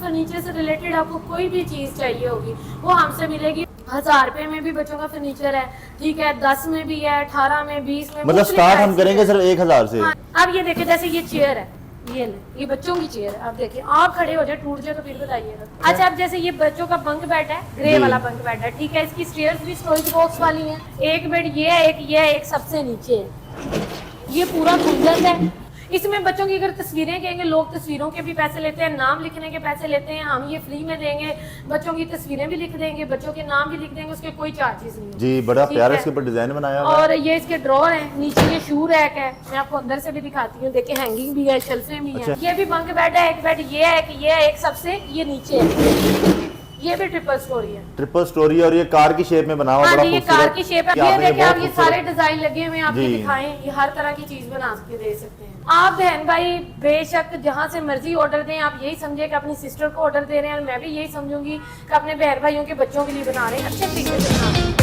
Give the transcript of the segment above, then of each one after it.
Furniture से related आपको कोई भी चीज चाहिए होगी वो हमसे मिलेगी। 1000 रुपए में भी बच्चों का फर्नीचर है, ठीक है, 10 में भी है, 18 में, 20 में, मतलब स्टार्ट हम करेंगे सिर्फ 1000 से। हाँ, अब ये देखिए जैसे ये चेयर है, ये बच्चों की चेयर है। आप देखिए, आप खड़े हो जाए, टूट जाए तो फिर बताइएगा। अच्छा, अब जैसे ये बच्चों का बंक बेड है, ग्रे वाला बंक बेड है, ठीक है, इसकी स्टेयर्स भी स्टोरेज बॉक्स वाली हैं। एक बेड ये है, एक ये है, एक सबसे नीचे है। ये पूरा खुंदस है। इसमें बच्चों की अगर तस्वीरें कहेंगे, लोग तस्वीरों के भी पैसे लेते हैं, नाम लिखने के पैसे लेते हैं, हम ये फ्री में देंगे। बच्चों की तस्वीरें भी लिख देंगे, बच्चों के नाम भी लिख देंगे, उसके कोई चार्जेस नहीं है जी। बड़ा प्यारा इसके ऊपर डिजाइन बनाया हुआ है। और ये इसके ड्रॉर है, नीचे ये शू रैक है, मैं आपको अंदर से भी दिखाती हूँ। देखिए हैंगिंग भी है, शेल्फें भी हैं। ये भी बंक बेड है, एक बेड ये है, ये है, एक सबसे ये नीचे है। ये भी ट्रिपल स्टोरी है, ट्रिपल स्टोरी, और ये कार की शेप में बना हुआ, बड़ा ये कार की शेप है। ये देखिए, आप ये सारे खूबसूरत। डिजाइन लगे हुए हैं, आप ये दिखाएं, ये हर तरह की चीज बना के दे सकते हैं आप। बहन भाई बेशक जहाँ से मर्जी ऑर्डर दें, आप यही समझे कि अपनी सिस्टर को ऑर्डर दे रहे हैं, और मैं भी यही समझूंगी कि अपने बहन भाइयों के बच्चों के लिए बना रहे हैं, अच्छे तरीके से बना रहे हैं।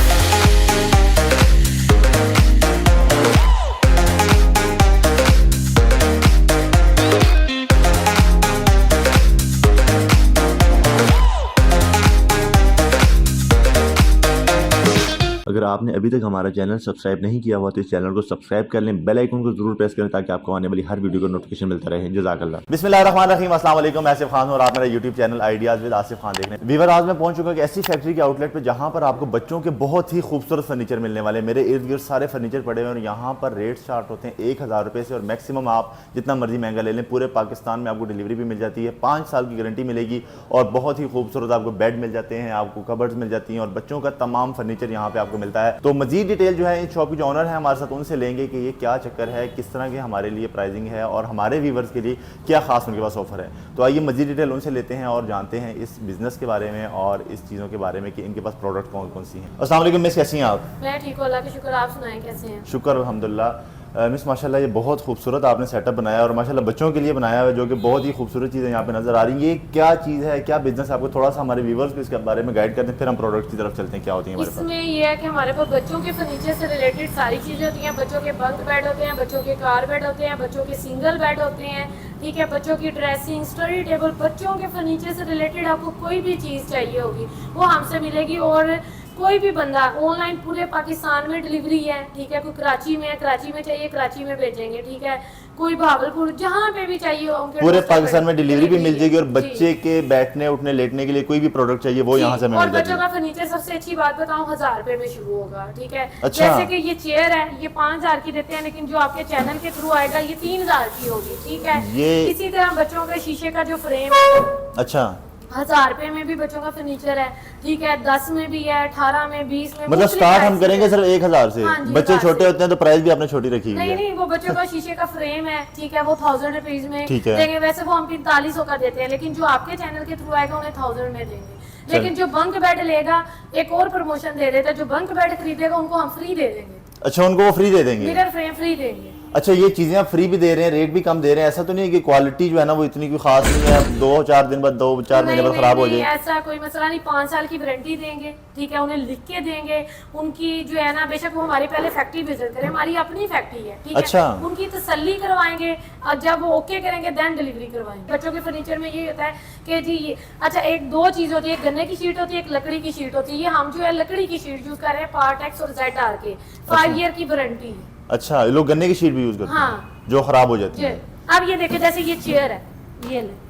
अगर आपने अभी तक हमारा चैनल सब्सक्राइब नहीं किया हुआ तो इस चैनल को सब्सक्राइब कर लें, बेल आइकन को जरूर प्रेस करें ताकि आपको आने वाली हर वीडियो का नोटिफिकेशन मिलता रहे। जज़ाकल्लाह। बिस्मिल्लाहिर्रहमानिर्रहीम, अस्सलाम वालेकुम, मैं आसिफ खान हूं और आप मेरा YouTube channel ideas with Asif Khan देख रहे हैं। वीवर, आज मैं पहुंच चुका हूं ऐसी फैक्ट्री के आउटलेट पे जहां पर आपको बच्चों के बहुत ही खूबसूरत फर्नीचर मिलने वाले। मेरे इर्द गिर्द सारे फर्नीचर पड़े हुए हैं और यहाँ पर रेट स्टार्ट होते हैं 1000 रुपये से, और मैक्सिमम आप जितना मर्जी महंगा ले लें, पूरे पाकिस्तान में आपको डिलीवरी भी मिल जाती है, 5 साल की गारंटी मिलेगी, और बहुत ही खूबसूरत आपको बेड मिल जाते हैं, आपको कबर्ड्स मिल जाती हैं, और बच्चों का तमाम फर्नीचर यहाँ पे आपको मिलता है। तो मजीद डिटेल जो है शॉप के जो ऑनर है हमारे साथ, उनसे लेंगे कि ये क्या चक्कर है, किस तरह के हमारे लिए प्राइसिंग है, और हमारे व्यूवर्स के लिए क्या खास उनके पास ऑफर है। तो आइए मजीद डिटेल उनसे लेते हैं और जानते हैं इस बिजनेस के बारे में और इस चीज़ों के बारे में कि इनके पास प्रोडक्ट कौन कौन सी हैं। अस्सलाम वालेकुम मिस, कैसी हैं आप? मैं ठीक हूँ, अल्लाह का शुक्र। आप सुनाएं कैसे हैं? शुक्र अल्हम्दुलिल्लाह। मिस माशाल्लाह ये बहुत खूबसूरत आपने सेटअप बनाया और माशाल्लाह बच्चों के लिए बनाया है, जो कि बहुत ही खूबसूरत चीज़ें यहाँ पे नज़र आ रही हैं। ये क्या चीज़ है, क्या बिजनेस है? आपको थोड़ा सा हमारे व्यूवर्स को इसके बारे में गाइड करते हैं, फिर हम प्रोडक्ट की तरफ चलते हैं। क्या होती है हमारे पास? इसमें ये है कि हमारे पास बच्चों के फर्नीचर से रिलेटेड सारी चीज़ें होती हैं। बच्चों के बंक बेड होते हैं, बच्चों के कार बेड होते हैं, बच्चों के सिंगल बेड होते हैं, ठीक है, बच्चों की ड्रेसिंग, स्टडी टेबल, बच्चों के फर्नीचर से रिलेटेड आपको कोई भी चीज़ चाहिए होगी वो हमसे मिलेगी। और कोई भी बंदा ऑनलाइन पूरे पाकिस्तान में डिलीवरी है, ठीक है, कोई कराची में है, कराची में चाहिए कराची में भेजेंगे, ठीक है, कोई भावलपुर, जहाँ पे भी चाहिए पूरे पाकिस्तान में डिलीवरी भी मिल जाएगी। और बच्चे के बैठने उठने लेटने के लिए कोई भी प्रोडक्ट चाहिए वो यहाँ से मिल जाएगी। और बच्चों का फर्नीचर सबसे अच्छी बात बताऊँ, 1000 रुपए में शुरू होगा, ठीक है। अच्छा। जैसे कि ये चेयर है, ये 5000 की देते हैं, लेकिन जो आपके चैनल के थ्रू आएगा ये 3000 की होगी, ठीक है। इसी तरह बच्चों का शीशे का जो फ्रेम है, अच्छा, 1000 रुपए में भी बच्चों का फर्नीचर है, ठीक है, 10 में भी है, 18 में, 20 में, मतलब स्टार्ट हम करेंगे सिर्फ 1000 से। हाँ, बच्चे छोटे होते हैं तो प्राइस भी आपने छोटी रखी हुई है। नहीं, वो बच्चों का शीशे का फ्रेम है, ठीक है, वो 1000 रुपीज में देंगे। वैसे वो हम 4500 का देते हैं, लेकिन जो आपके चैनल के थ्रू आएगा उन्हें 1000 में देंगे। लेकिन जो बंक बेड लेगा, एक और प्रमोशन दे देते हैं, जो बंक बेड खरीदेगा उनको हम फ्री दे देंगे। अच्छा, उनको वो फ्री दे देंगे, मिरर फ्रेम फ्री देंगे। अच्छा, ये चीजें आप फ्री भी दे रहे हैं, रेट भी कम दे रहे हैं। ऐसा तो नहीं है कि क्वालिटी जो है ना वो इतनी कोई खास नहीं है, 2-4 दिन बाद 2-4 महीने बाद खराब हो जाए? ऐसा कोई मसला नहीं, 5 साल की वारंटी देंगे, ठीक है, उन्हें लिख के देंगे। उनकी जो है ना, बेशक वो हमारी पहले फैक्ट्री विजिट करें, हमारी अपनी फैक्ट्री है, ठीक है। अच्छा। उनकी तसल्ली करवाएंगे और जब वो ओके करेंगे देन डिलीवरी करवाएंगे। बच्चों के फर्नीचर में ये होता है कि जी ये अच्छा, एक दो चीज होती है, एक गन्ने की शीट होती है, एक लकड़ी की शीट होती है। ये हम जो है लकड़ी की शीट यूज कर रहे हैं, पार्टेक्स और ZR के 5 ईयर की वारंटी है। अच्छा, लोग गन्ने की शीट भी यूज करते हैं? हाँ, जो खराब हो जाती है। अब ये देखिए, जैसे ये चेयर है,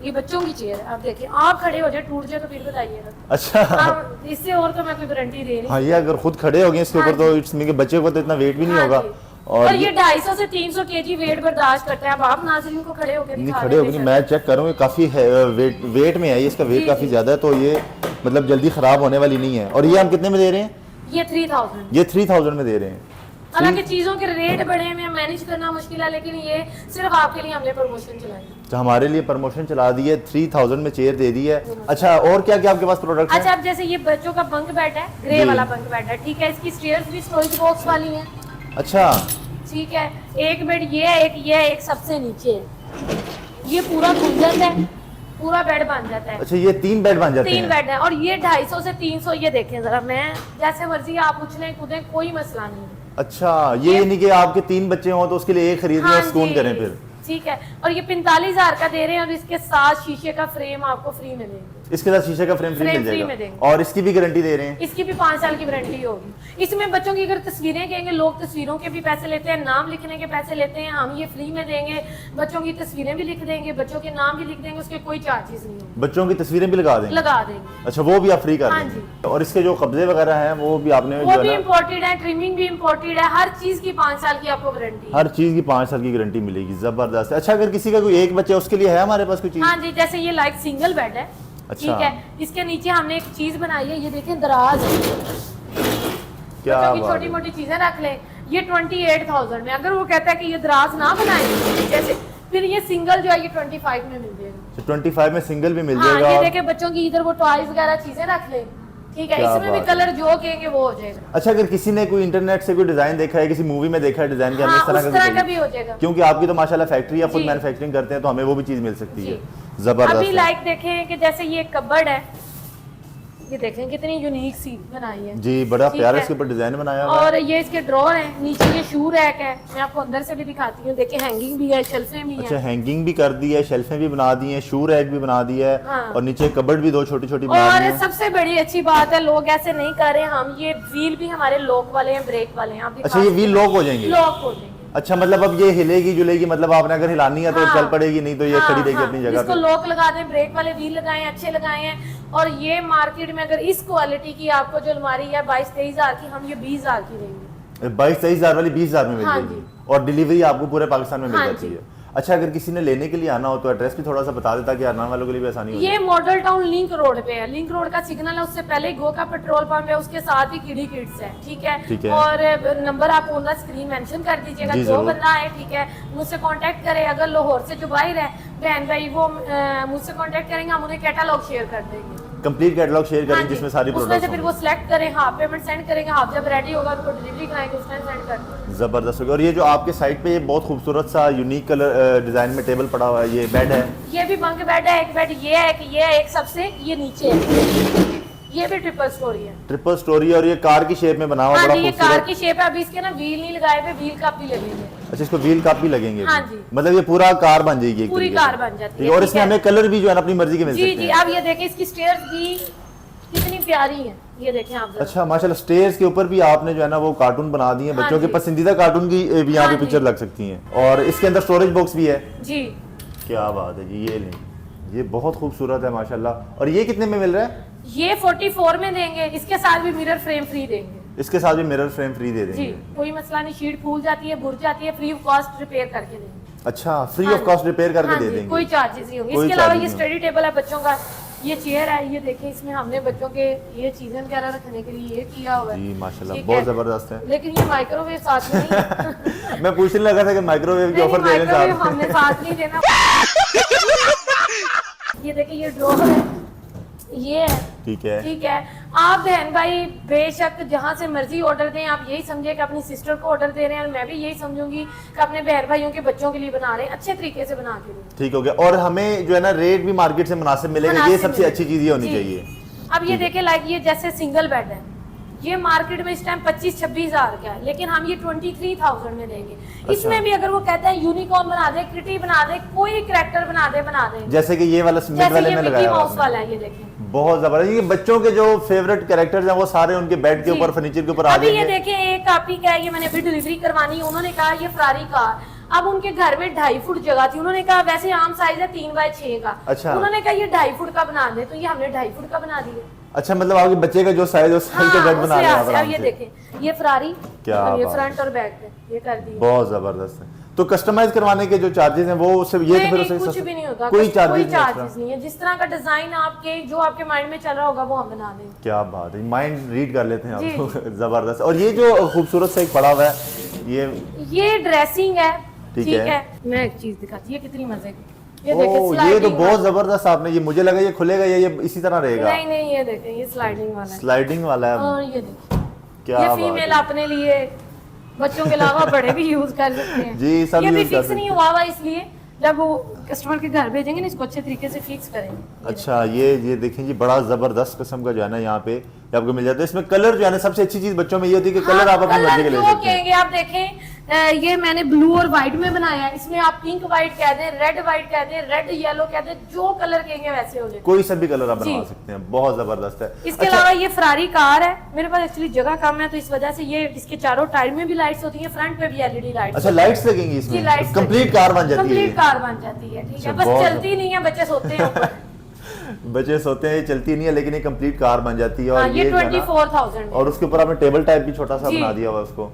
ये बच्चों की चेयर है, आप देखिए, आप खड़े हो जाए, टूट जाए तो फिर बताइएगा। अच्छा, इससे और तो मैं कोई गारंटी दे नहीं। हाँ, ये अगर खुद खड़े हो गए इसके ऊपर तो इट्स मीन के बच्चे को तो इतना वेट भी नहीं होगा। और ये 250 से 300 केजी वेट बर्दाश्त करता है। अब आप नाज़रीन को खड़े होकर नहीं, खड़े होकर मैं चेक करूँगा, काफी वेट में है, इसका वेट काफी ज्यादा है, तो ये मतलब जल्दी खराब होने वाली नहीं है। और ये हम कितने में दे रहे हैं? ये 3000। ये 3000 में दे रहे हैं। हालांकि चीजों के रेट बढ़े हैं, मैनेज करना मुश्किल है, लेकिन ये सिर्फ आपके लिए हमने प्रमोशन चलाई। तो हमारे लिए प्रमोशन चला दी है, 3000 में चेयर दे दी है। अच्छा, और क्या क्या आपके पास प्रोडक्ट है? अच्छा, अब जैसे ये बच्चों का बंक बेड है, ग्रे वाला बंक बेड है, ठीक है, इसकी स्टेयर्स भी स्टोरेज बॉक्स वाली है। अच्छा, ठीक है, एक बेड ये है, एक ये है, एक सबसे नीचे है। ये पूरा खुंदस है, पूरा बेड बन जाता है। अच्छा, ये 3 बेड बन जाते हैं? 3 बेड है, और ये 250 से 300। ये देखें जरा, मैं जैसे मर्जी आप उछलें कूदें, कोई मसला नहीं है। अच्छा, ये नहीं कि आपके 3 बच्चे हों तो उसके लिए एक खरीदने और सुकून करें फिर? ठीक है, और ये 45,000 का दे रहे हैं और इसके साथ शीशे का फ्रेम आपको फ्री में देंगे। इसके साथ शीशे का फ्रेम फ्री मिल जाएगा और इसकी भी गारंटी दे रहे हैं। इसकी भी 5 साल की वारंटी होगी। इसमें बच्चों की अगर तस्वीरें कहेंगे, लोग तस्वीरों के भी पैसे लेते हैं, नाम लिखने के पैसे लेते हैं, हम ये फ्री में देंगे। बच्चों की तस्वीरें भी लिख देंगे, बच्चों के नाम भी लिख देंगे, उसके कोई चार्जेस नहीं होंगे। बच्चों की तस्वीरें भी लगा देंगे? लगा देंगे। अच्छा, वो भी आप फ्री कर हाँ देंगे। और इसके जो कब्जे वगैरह हैं वो भी आपने वो भी इम्पोर्टेड है, ट्रिमिंग भी इम्पोर्टेड है, हर चीज की 5 साल की आपको गारंटी। हर चीज की 5 साल की गारंटी मिलेगी। जबरदस्त। अच्छा, अगर किसी का कोई एक बच्चा उसके लिए है हमारे पास कोई चीज? हाँ जी, जैसे ये लाइक सिंगल बेड है। अच्छा। ठीक है, इसके नीचे हमने एक चीज बनाई है, ये देखें दराज है। क्या बच्चों की छोटी मोटी चीजें रख ले। ये 28,000 में, अगर वो कहता है कि ये दराज ना बनाए जैसे, फिर ये सिंगल जो है ये 25 में मिल जाएगा। 25 में सिंगल भी मिल हाँ, जाएगा। ये देखे बच्चों की इधर वो टॉयज वगैरह चीजें रख ले। ठीक है, इसमें भी कलर जो कहेंगे वो हो जाएगा। अच्छा, अगर किसी ने कोई इंटरनेट से कोई डिजाइन देखा है, किसी मूवी में देखा है डिजाइन के, हाँ, उस तरह का भी हो जाएगा। क्योंकि आपकी तो माशाल्लाह फैक्ट्री है, खुद जी। मैन्युफैक्चरिंग करते हैं, तो हमें वो भी चीज मिल सकती है। अभी जबरदस्त। लाइक देखें कि जैसे ये कबर्ड है, ये देखें कितनी यूनिक सी बनाई है जी, बड़ा ठीक प्यारा है। इसके ऊपर डिजाइन बनाया हुआ है। और ये इसके ड्रॉर है, नीचे ये शू रैक है, मैं आपको अंदर से भी दिखाती हूँ। देखिए हैंगिंग भी है, शेल्फें भी अच्छा, हैं। हैंगिंग भी कर दी है, शेल्फें भी बना दी हैं, शू रैक भी बना दी है। हाँ। और नीचे कबर्ड भी 2 छोटी-छोटी बना दी और है। सबसे बड़ी अच्छी बात है, लोग ऐसे नहीं कर रहे, हम ये व्हील भी हमारे लॉक वाले हैं, ब्रेक वाले हैं। आप दिखा अच्छा, ये व्हील लॉक हो जाएंगे? लॉक हो जाएंगे। अच्छा, मतलब अब ये हिलेगी जुलेगी, मतलब आपने अगर हिलानी है तो हाँ। चल पड़ेगी, नहीं तो ये खड़ी रहेगी अपनी जगह इसको पे। लॉक लगा दें, ब्रेक वाले व्हील लगाए हैं, अच्छे लगाए हैं। और ये मार्केट में अगर इस क्वालिटी की आपको जो अलमारी है 22-23 हजार की, हम ये 20,000 की देंगे। 22-23 हजार वाली 20,000 में मिल हाँ जाएगी। जी। और डिलीवरी आपको पूरे पाकिस्तान में मिल हाँ जाती जी। है। अच्छा, अगर किसी ने लेने के लिए आना हो तो एड्रेस भी थोड़ा सा बता देता कि आने वालों के लिए भी आसानी हो जाए। ये मॉडल टाउन लिंक रोड पे है, लिंक रोड का सिग्नल है, उससे पहले गो का पेट्रोल पंप है, उसके साथ ही किडी किड्स है। ठीक ठीक है, है। और नंबर आप ऑन द स्क्रीन मेंशन कर दीजिएगा। जी, जो जरूर। बंदा है, ठीक है, मुझसे कांटेक्ट करे। अगर लाहौर से जो बाहर है बहन भाई, वो मुझसे कांटेक्ट करेंगे, हम उन्हें कैटलॉग शेयर कर देंगे। कंप्लीट कैटलॉग शेयर हाँ करें जी। जिसमें सारी उसमें प्रोडक्ट्स से फिर वो सिलेक्ट करें, हाफ पेमेंट सेंड करेंगे, हाफ जब रेडी होगा उनको डिलीवरी कराएंगे, उस टाइम सेंड कर देंगे। जबरदस्त होगी। और ये जो आपके साइड पे ये बहुत खूबसूरत सा यूनिक कलर डिजाइन में टेबल पड़ा हुआ है, ये बेड है? ये भी बंक बेड है। एक बेड ये है कि ये है, एक सबसे ये नीचे है, ये भी ट्रिपल स्टोरी है। ट्रिपल स्टोरी, और ये कार की शेप में बना हुआ, हाँ बड़ा जी, ये कार खूबसूरत। की शेप है। अभी इसके ना व्हील नहीं लगाए हुए, व्हील कप भी लगेंगे। अच्छा, इसको व्हील कप भी लगेंगे? हाँ जी। मतलब ये पूरा कार बन जाएगी एक पूरी तरीके से। कार बन जाती ठीक है। और ठीक इसमें है। हमें कलर भी जो है ना अपनी मर्जी के मिल जी सकते जी, हैं। अब ये देखें इसकी स्टेयर्स भी कितनी प्यारी है, ये देखें आप जरा। अच्छा, माशाल्लाह, स्टेयर्स के ऊपर भी आपने जो है ना वो कार्टून बना दिए हैं। हाँ बच्चों के जी। पसंदीदा कार्टून की भी यहाँ हाँ पे जी। पिक्चर लग सकती हैं। और इसके अंदर स्टोरेज बॉक्स भी है। जी, क्या बात है जी, ये लें, ये बहुत खूबसूरत है माशाल्लाह। और ये कितने में मिल रहा है? ये 44 में देंगे, इसके साथ भी मिरर फ्रेम फ्री देंगे। इसके साथ भी मिरर फ्रेम फ्री दे जी, देंगे? कोई मसला नहीं, शीट फूल जाती है, बुर जाती है, फ्री ऑफ कॉस्ट रिपेयर करके देंगे। अच्छा, फ्री हाँ ऑफ कॉस्ट रिपेयर करके हाँ दे जी, देंगे? कोई चार्जेस नहीं होंगे। कोई इसके अलावा charges ये नहीं स्टडी टेबल है बच्चों का, ये चेयर है, ये देखिए इसमें हमने बच्चों के ये चीजें वगैरह रखने के लिए ये किया हुआ है। जी माशाल्लाह, ठीक बहुत है। जबरदस्त है। लेकिन ये माइक्रोवेव साथ में नहीं मैं पूछने लगा था कि माइक्रोवेव की नहीं, ऑफर दे रहे हैं माइक्रोवेव साहब। हमने साथ नहीं देना। ये देखिए ये ड्रॉअर है, ये है। ठीक है। ठीक है, आप बहन भाई बेशक जहाँ से मर्जी ऑर्डर दें, आप यही समझे कि अपनी सिस्टर को ऑर्डर दे रहे हैं, और मैं भी यही समझूंगी कि अपने बहन भाइयों के बच्चों के लिए बना रहे हैं, अच्छे तरीके से बना के दें। ठीक हो गया। और हमें जो है ना रेट भी मार्केट से मुनासिब मिलेगा, ये मुनासिब सबसे मिलेगा। अच्छी चीज ये होनी जी। चाहिए। अब ये देखे लाइक ये जैसे सिंगल बेड है, ये मार्केट में इस टाइम 25-26 हजार का है, लेकिन हम ये 23,000 में देंगे। इसमें भी अगर वो कहता है यूनिकॉर्न बना दे, किटी बना दे, कोई कैरेक्टर बना दे। जैसे कि ये वाला स्मिथ जैसे वाले ये में मिकी लगाया हुआ माउस आपने। वाला है, ये देखें। बहुत जबरदस्त। ये बच्चों के जो फेवरेट कैरेक्टर्स हैं वो सारे उनके बेड के जी। ऊपर, फर्नीचर के ऊपर आ अभी ये जाएंगे। देखें एक कापी का है, ये मैंने अभी डिलीवरी करवानी है, उन्होंने कहा ये फरारी कार। अब उनके घर में 2.5 फुट जगह थी, उन्होंने कहा वैसे आम साइज है 3x6 का। अच्छा। उन्होंने कहा ये 2.5 फुट का बना दे, तो ये हमने 2.5 फुट का बना दिया। अच्छा, मतलब आपके बच्चे का जो साइज है उस साइज का बेड बना उससे रहे हैं आप आप आराम ये से। देखें, ये फरारी, क्या और ये बात फ्रंट और बैक पे ये कर दिया। बहुत जबरदस्त है। तो कस्टमाइज करवाने के जो चार्जेस हैं वो उससे ये तो फिर नहीं, उससे कुछ भी नहीं होता, कोई कोई चार्जेस चार्जेस नहीं है। जिस तरह का डिजाइन आपके जो आपके माइंड में चल रहा होगा वो हम बना देंगे। क्या बात है, माइंड रीड कर लेते हैं जी, आप। जबरदस्त। और ये जो खूबसूरत सा एक पड़ा हुआ है, ये ड्रेसिंग है। ठीक ठीक है। है, मैं एक चीज दिखाती हूँ, ये कितनी मजे की। ये ओ, देखें ये तो स्लाइडिंग बहुत वाला। जबरदस्त आपने, ये मुझे लगा ये खुलेगा, ये इसी तरह रहेगा। नहीं नहीं, ये देखें ये स्लाइडिंग वाला है। स्लाइडिंग वाला है। और ये देखिए, क्या ये बात फीमेल है। अपने लिए, बच्चों के अलावा बड़े भी यूज कर सकते हैं। जी, सब ये भी यूज कर फिक्स सकते नहीं हैं। हुआ हुआ, इसलिए जब वो कस्टमर के घर भेजेंगे ना, इसको अच्छे तरीके से फिक्स करेंगे। अच्छा, ये देखें जी, बड़ा जबरदस्त किस्म का जो है ना यहाँ पे ये आपको मिल जाता है। इसमें कलर जो है ना, सबसे अच्छी चीज बच्चों में ये होती है कि कलर आप अपनी मर्जी के ले जो सकते हैं। कहेंगे आप देखें, ये मैंने ब्लू और व्हाइट में बनाया है, इसमें आप पिंक व्हाइट कह दें, रेड व्हाइट कह दें, रेड येलो कह दें, जो कलर कहेंगे वैसे हो जाए, कोई सा भी कलर आप बनवा जी। सकते हैं, बहुत जबरदस्त है। इसके अलावा ये फरारी कार है, मेरे पास एक्चुअली जगह कम है तो इस वजह से ये इसके चारों टायर में भी लाइट्स होती है, फ्रंट पे भी एलईडी लाइट्स। अच्छा, लाइट्स लगेंगी इसमें, लाइट्स कंप्लीट कार बन जाती है, कंप्लीट कार बन जाती है, ठीक है। अच्छा, बस बहुत चलती नहीं है, बच्चे सोते हैं ऊपर। बच्चे सोते हैं, चलती नहीं है, लेकिन ये कंप्लीट कार बन जाती है। और हाँ, ये जो है ना, 24,000 और उसके ऊपर आपने टेबल टाइप भी छोटा सा जी। बना दिया हुआ उसको,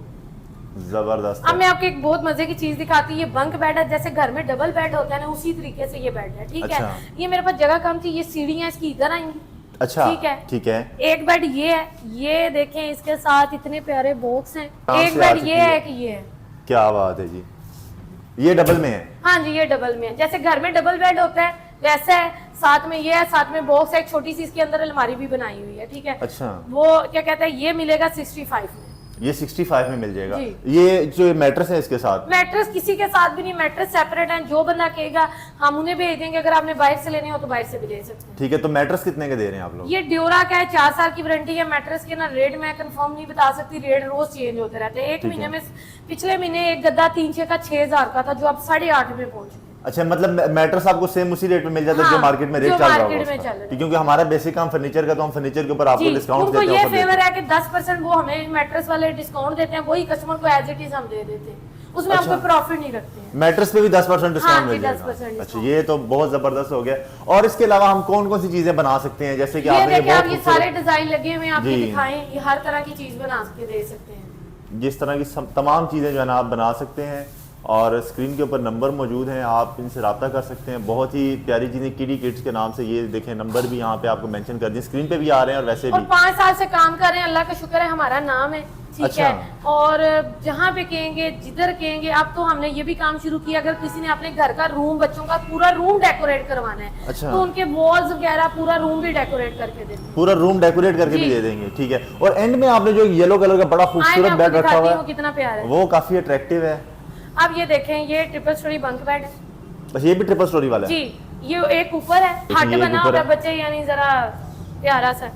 जबरदस्त अब है। मैं आपको एक बहुत मजे की चीज दिखाती हूँ। ये बंक बेड है, जैसे घर में डबल बेड होता है ना, उसी तरीके से ये बेड है, ठीक अच्छा। है। ये मेरे पास जगह कम थी, ये सीढ़ियाँ इसकी इधर आएंगी, अच्छा, ठीक है। ठीक है। एक बेड ये है, ये देखें इसके साथ इतने प्यारे बॉक्स हैं। कहाँ एक से आ बेड चुकी ये है? है कि ये है, क्या बात है जी, ये डबल में है। हाँ जी, ये डबल में है। जैसे घर में डबल बेड होता है वैसा है, साथ में ये है, साथ में बॉक्स है, एक छोटी सी इसके अंदर अलमारी भी बनाई हुई है, ठीक है। अच्छा, वो क्या कहते हैं, ये मिलेगा 65 में। ये 65 में मिल जाएगा। जी। ये जो मैट्रेस है इसके साथ, मैट्रेस किसी के साथ भी नहीं, मैट्रेस सेपरेट है, जो बंदा कहेगा हम उन्हें भेज देंगे, अगर आपने बाहर से लेने हो तो बाहर से भी ले सकते हैं। ठीक है। तो मैट्रेस कितने के दे रहे हैं आप लोग? ये ड्योरा का है, 4 साल की वारंटी है। मैट्रेस के ना रेट मैं कंफर्म नहीं बता सकती, रेट रोज चेंज होते रहते हैं। एक ठीक महीने है। में, पिछले महीने एक गद्दा 3 का 6,000 का था, जो अब 8.5 में पहुंच गया। अच्छा, मतलब मैट्रेस आपको सेम उसी रेट में मिल जाता है हाँ, जो मार्केट में रेट जो चल रहा मार्केट होगा में उसका? चल रहा है। क्योंकि हमारा बेसिक काम फर्नीचर का, तो हम फर्नीचर के ऊपर आपको जी, डिस्काउंट उनको देते ये हैं, ऑफर देते फेवर हैं। है कि 10% वो हमें मैट्रेस वाले डिस्काउंट देते हैं, वही कस्टमर को एज इट इज हम दे देते हैं, उसमें हम अच्छा। कोई प्रॉफिट नहीं रखते हैं। मैट्रेस पे भी 10% डिस्काउंट हाँ मिल जी, जाएगा। 10% अच्छा, डिस्काउंट। ये तो बहुत जबरदस्त हो गया। और इसके अलावा हम कौन कौन सी चीजें बना सकते हैं? जैसे कि ये आपने देखिए, आप ये खूबसूरत- सारे डिजाइन लगे हुए हैं, आपको जी। दिखाएं, ये हर तरह की चीज बना के दे सकते हैं। जिस तरह की तमाम चीज़ें जो है ना आप बना सकते हैं, और स्क्रीन के ऊपर नंबर मौजूद हैं, आप इनसे रब्ता कर सकते हैं। बहुत ही प्यारी चीज़ें किडी किड्स के नाम से, ये देखें नंबर भी यहाँ पे आपको मेंशन कर दिए, स्क्रीन पे भी आ रहे हैं और वैसे और भी। 5 साल से काम कर रहे हैं, अल्लाह का शुक्र है, हमारा नाम है, ठीक अच्छा। है। और जहाँ पे कहेंगे, जिधर कहेंगे, अब तो हमने ये भी काम शुरू किया, अगर किसी ने अपने घर का रूम, बच्चों का पूरा रूम डेकोरेट करवाना है, अच्छा। तो उनके वॉल्स वगैरह पूरा रूम भी डेकोरेट करके देते हैं। पूरा रूम डेकोरेट करके भी जी। दे देंगे, ठीक है। और एंड में आपने जो येलो कलर का बड़ा आए, मैं खूबसूरत आपको बेड रखा दिखाती हुआ हूँ है, कितना प्यारा है। वो काफ़ी अट्रैक्टिव है। अब ये देखें, ये ट्रिपल स्टोरी बंक बेड है बस ये भी ट्रिपल स्टोरी वाला है? जी। ये एक ऊपर है, देखिए, हट ये एक बना ऊपर होता है है। बच्चे, यानी जरा प्यारा सा।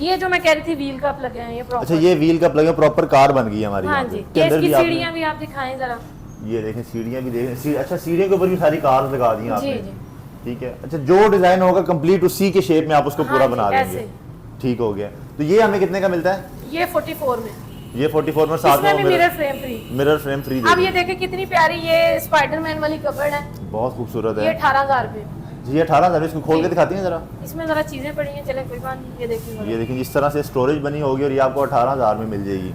ये जो मैं कह रही थी, व्हील कप लगे हैं, ये अच्छा, प्रॉपर। ये व्हील का प्लग है, प्रॉपर कार बन गई है हमारी हाँ यहाँ पे। जी, इसके ये अंदर इसकी भी आपने- सीढ़ियाँ भी आप दिखाएं जरा। ये देखें, सीढ़ियाँ भी देखें। अच्छा, सीढ़ियों के ऊपर भी सारी कार लगा दी हैं जी आपने, जी। ठीक है। अच्छा, जो डिजाइन होगा कंप्लीट उसी के शेप में आप उसको पूरा हाँ जी, बना देंगे, ऐसे। ठीक हो गया। तो ये हमें कितने का मिलता है? ये 44 में, ये 44 में, साथ इसमें भी में mirror frame free. Mirror frame free अब ये देखें कितनी प्यारी ये स्पाइडरमैन वाली कबर्ड है, बहुत खूबसूरत ये है 18,000 रुपए। जी। 18,000 इसको खोल के जी। दिखाती हैं जरा। इसमें जरा चीजें पड़ी हैं, चले कोई बात नहीं, ये देखिए ये देखिए, जिस तरह से स्टोरेज बनी होगी, और ये आपको 18,000 में मिल जाएगी,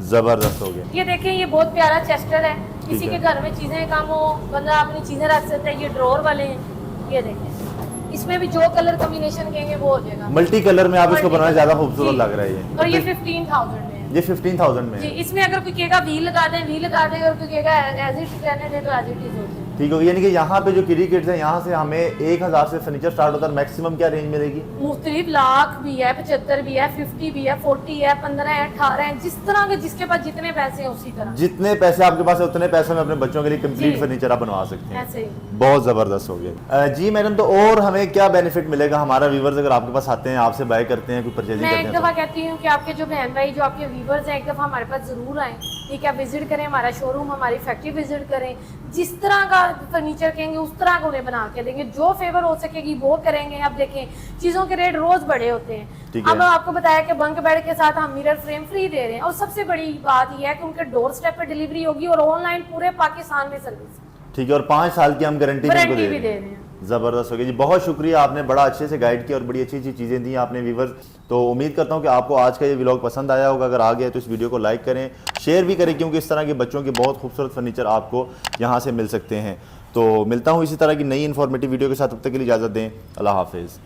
जबरदस्त हो गया। ये देखें, ये बहुत प्यारा चेस्टर है, किसी है। के घर में चीजें कम हो, बंदा अपनी चीजें रख सकता है। ये ड्रॉर वाले हैं, ये देखें, इसमें भी जो कलर कॉम्बिनेशन कहेंगे वो हो जाएगा। मल्टी कलर में आप इसको Multi बनाना colour। ज्यादा खूबसूरत जी। लग रहा है ये। और ये 15,000 में है ये 15,000 में जी। है, इसमें अगर कोई कहेगा व्हील लगा दें, व्हील लगा दें, अगर कोई कहेगा एज इट रहने दें, तो एज इट इज हो जाए। ठीक हो गया। यानी कि यहाँ पे जो किडी किड्स है, यहाँ से हमें 1,000 से फर्नीचर स्टार्ट होता है। मैक्सिमम क्या रेंज मिलेगी? मुख्तलिफ लाख भी है, 75 भी है, 50 भी है, 40 है, 15 है, 18 है, जिस तरह के, जिसके पास जितने पैसे हैं उसी तरह। जितने पैसे आपके पास है, उतने पैसे में अपने बच्चों के लिए कंप्लीट जी। फर्नीचर आप बनवा सकते हैं। ऐसे ही। बहुत ज़बरदस्त हो गया। जी मैडम, तो और हमें क्या बेनिफिट मिलेगा? हमारा व्यूवर्स अगर आपके पास आते हैं, आपसे बाय करते हैं, कोई परचेजिंग मैं करते एक हैं दफ़ा कहती हूँ कि आपके जो बहन भाई, जो आपके व्यूवर्स हैं, एक दफ़ा हमारे पास ज़रूर आएँ, ठीक है। विजिट करें हमारा शोरूम, हमारी फैक्ट्री विजिट करें, जिस तरह का फर्नीचर कहेंगे उस तरह का उन्हें बना के देंगे, जो फेवर हो सकेगी वो करेंगे। अब देखें, चीज़ों के रेट रोज़ बढ़े होते हैं। ठीक है। अब आपको बताया कि बंक बेड के साथ हम मिरर फ्रेम फ्री दे रहे हैं, और सबसे बड़ी बात यह है कि उनके डोर स्टेप पे डिलीवरी होगी, और ऑनलाइन पूरे पाकिस्तान में सर्विस, ठीक है। और 5 साल की हम गारंटी वारंटी भी दे रहे हैं। ज़बरदस्त हो गया जी। बहुत शुक्रिया, आपने बड़ा अच्छे से गाइड किया और बड़ी अच्छी अच्छी चीज़ें दी आपने व्यूवर्स। तो उम्मीद करता हूँ कि आपको आज का ये व्लॉग पसंद आया होगा। अगर आ गया तो इस वीडियो को लाइक करें, शेयर भी करें, क्योंकि इस तरह के बच्चों के बहुत खूबसूरत फर्नीचर आपको यहाँ से मिल सकते हैं। तो मिलता हूँ इसी तरह की नई इन्फॉर्मेटिव वीडियो के साथ, तब तक के लिए इजाज़त दें। अल्लाह हाफिज़।